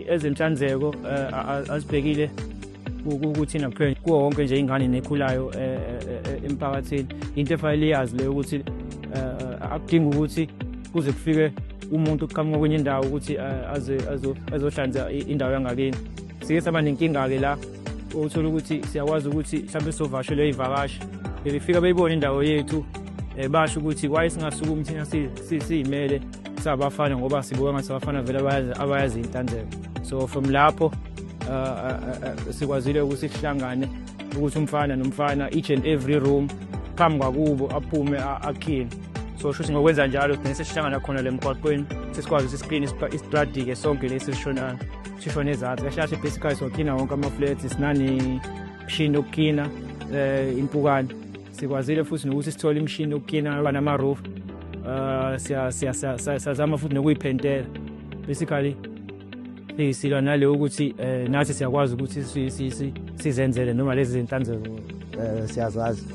ezenhlanzeko asibhekile ukuthina kuwo wonke nje ingane nekhulayo emphakathini into efanele iyazi leyo ukuthi akudingi ukuthi kuze kufike umuntu uqhamuka kwenye indawo ukuthi azohlanza indawo yangakini. Sike saba nenkinga-ke la uthola ukuthi siyakwazi ukuthi mhlawumbe sovakashelwe iy'vakashi befika beyibona indawo yethu basho ukuthi why singasukumi thina siyimele sabafana ngoba sibuka ngathi abafana vele abayazi inhlanzeko. So from lapho sikwazile ukuthi sihlangane ukuthi umfana nomfana each and every room phambi kwakubo aphume akhini. So shuthi ngokwenza njalo bese sihlangana khona lemgwaqweni sesikwazi ukuthi screen isistradi-ke sonke lesi sishone ezantsi kahle basically sokhina wonke ama-flats sinani mshini okukhina impukane sikwazile futhi nokuthi sithole imishini okukhina nama-roof siyazama futhi nokuyiphentela basically silwa naleyo ukuthi nathi siyakwazi ukuthi sizenzele noma lezi zinhlanzeko siyazazi.